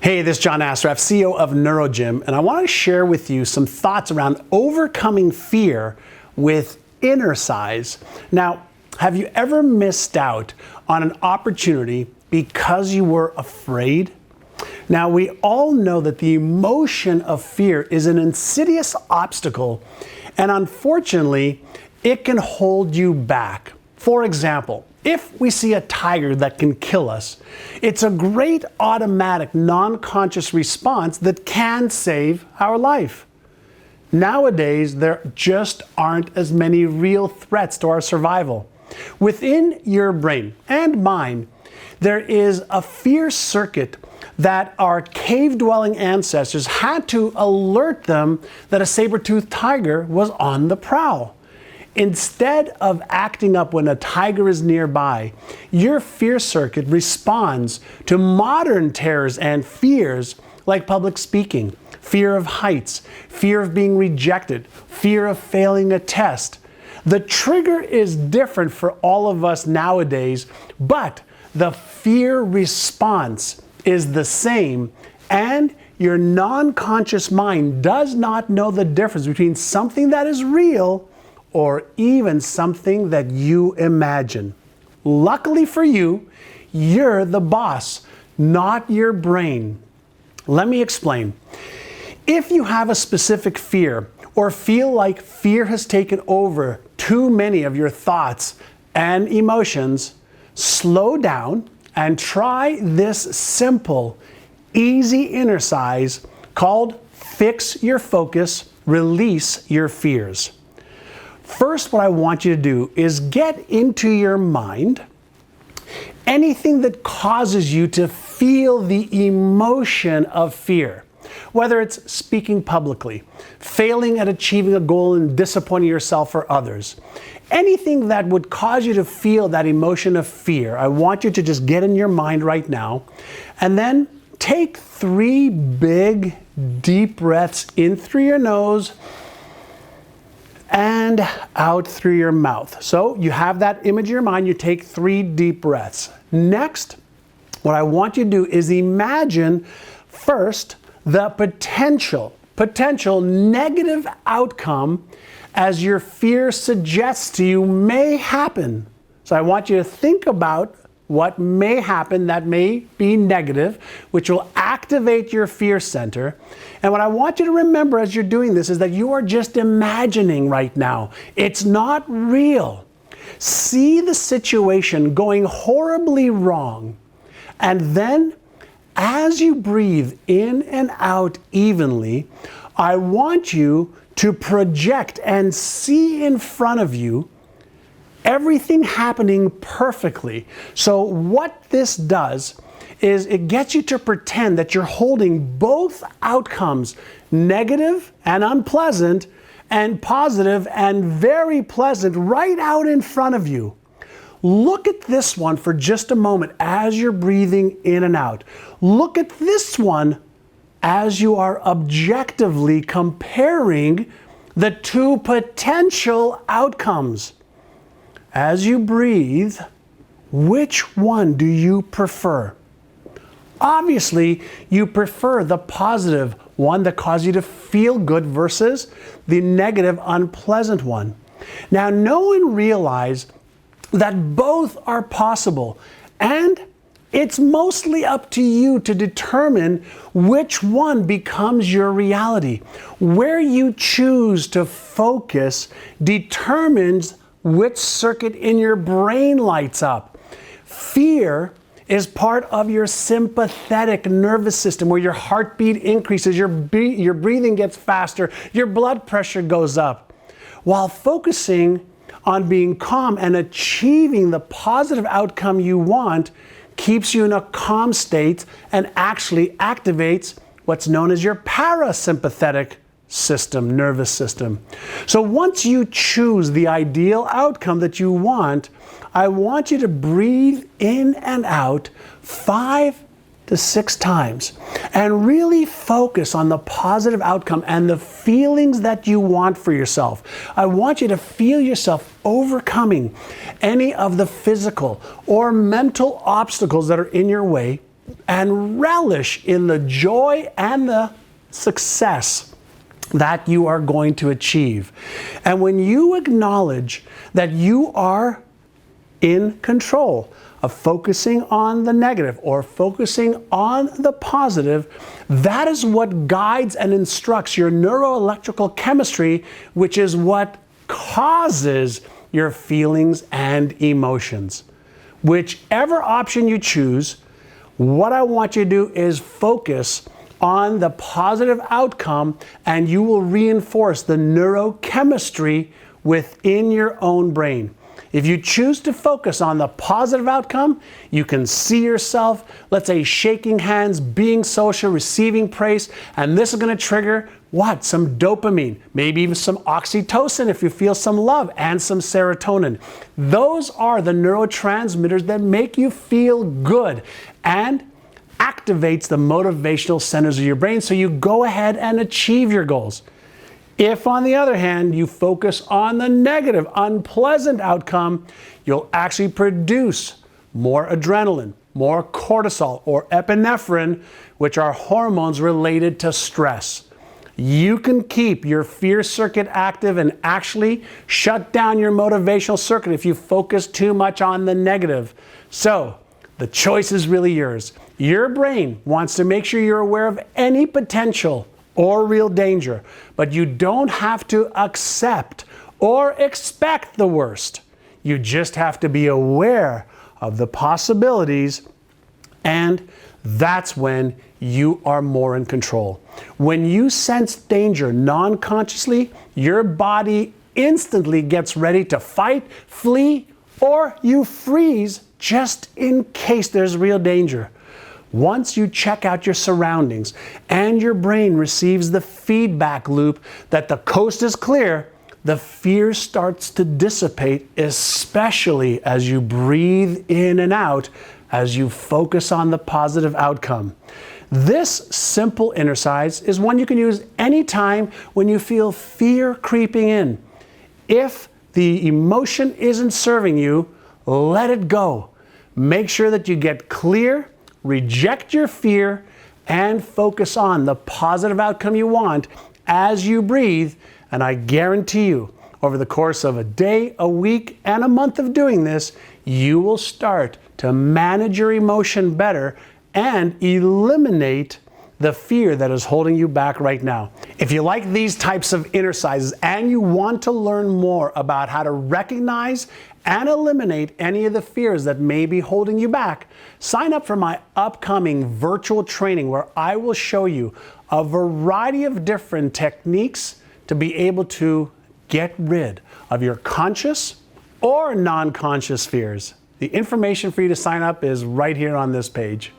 Hey, this is John Assaraf, CEO of NeuroGym, and I want to share with you some thoughts around overcoming fear with INNERCISE. Now, have you ever missed out on an opportunity because you were afraid? Now, we all know that the emotion of fear is an insidious obstacle, and unfortunately, it can hold you back. For example, if we see a tiger that can kill us, it's a great automatic, non-conscious response that can save our life. Nowadays, there just aren't as many real threats to our survival. Within your brain and mine, there is a fear circuit that our cave-dwelling ancestors had to alert them that a saber-toothed tiger was on the prowl. Instead of acting up when a tiger is nearby, your fear circuit responds to modern terrors and fears like public speaking, fear of heights, fear of being rejected, fear of failing a test. The trigger is different for all of us nowadays, but the fear response is the same, and your non-conscious mind does not know the difference between something that is real or even something that you imagine. Luckily for you, you're the boss, not your brain. Let me explain. If you have a specific fear or feel like fear has taken over too many of your thoughts and emotions, slow down and try this simple, easy INNERCISE called Fix Your Focus, Release Your Fears. First, what I want you to do is get into your mind anything that causes you to feel the emotion of fear. Whether it's speaking publicly, failing at achieving a goal and disappointing yourself or others. Anything that would cause you to feel that emotion of fear, I want you to just get in your mind right now. And then take 3 big, deep breaths in through your nose and out through your mouth. So you have that image in your mind, you take 3 deep breaths. Next, what I want you to do is imagine first the potential negative outcome as your fear suggests to you may happen. So I want you to think about what may happen that may be negative, which will activate your fear center. And what I want you to remember as you're doing this is that you are just imagining right now. It's not real. See the situation going horribly wrong. And then as you breathe in and out evenly, I want you to project and see in front of you everything happening perfectly. So what this does is it gets you to pretend that you're holding both outcomes, negative and unpleasant, and positive and very pleasant, right out in front of you. Look at this one for just a moment as you're breathing in and out. Look at this one as you are objectively comparing the 2 potential outcomes. As you breathe, which one do you prefer? Obviously, you prefer the positive one that causes you to feel good versus the negative, unpleasant one. Now, know and realize that both are possible, and it's mostly up to you to determine which one becomes your reality. Where you choose to focus determines which circuit in your brain lights up. Fear is part of your sympathetic nervous system where your heartbeat increases, your breathing gets faster, your blood pressure goes up. While focusing on being calm and achieving the positive outcome you want keeps you in a calm state and actually activates what's known as your parasympathetic nervous system. So once you choose the ideal outcome that you want, I want you to breathe in and out 5 to 6 times and really focus on the positive outcome and the feelings that you want for yourself. I want you to feel yourself overcoming any of the physical or mental obstacles that are in your way and relish in the joy and the success that you are going to achieve. And when you acknowledge that you are in control of focusing on the negative or focusing on the positive, that is what guides and instructs your neuroelectrical chemistry, which is what causes your feelings and emotions. Whichever option you choose, what I want you to do is focus on the positive outcome, and you will reinforce the neurochemistry within your own brain. If you choose to focus on the positive outcome, you can see yourself, let's say, shaking hands, being social, receiving praise, and this is going to trigger what? Some dopamine, maybe even some oxytocin if you feel some love, and some serotonin. Those are the neurotransmitters that make you feel good and activates the motivational centers of your brain so you go ahead and achieve your goals. If, on the other hand, you focus on the negative, unpleasant outcome, you'll actually produce more adrenaline, more cortisol, or epinephrine, which are hormones related to stress. You can keep your fear circuit active and actually shut down your motivational circuit if you focus too much on the negative. So, the choice is really yours. Your brain wants to make sure you're aware of any potential or real danger, but you don't have to accept or expect the worst. You just have to be aware of the possibilities, and that's when you are more in control. When you sense danger non-consciously, your body instantly gets ready to fight, flee, or you freeze just in case there's real danger. Once you check out your surroundings and your brain receives the feedback loop that the coast is clear, the fear starts to dissipate, especially as you breathe in and out, as you focus on the positive outcome. This simple innercise is one you can use anytime when you feel fear creeping in. If the emotion isn't serving you, let it go. Make sure that you get clear, reject your fear, and focus on the positive outcome you want as you breathe. And I guarantee you, over the course of a day, a week, and a month of doing this, you will start to manage your emotion better and eliminate the fear that is holding you back right now. If you like these types of innercises and you want to learn more about how to recognize and eliminate any of the fears that may be holding you back, sign up for my upcoming virtual training where I will show you a variety of different techniques to be able to get rid of your conscious or non-conscious fears. The information for you to sign up is right here on this page.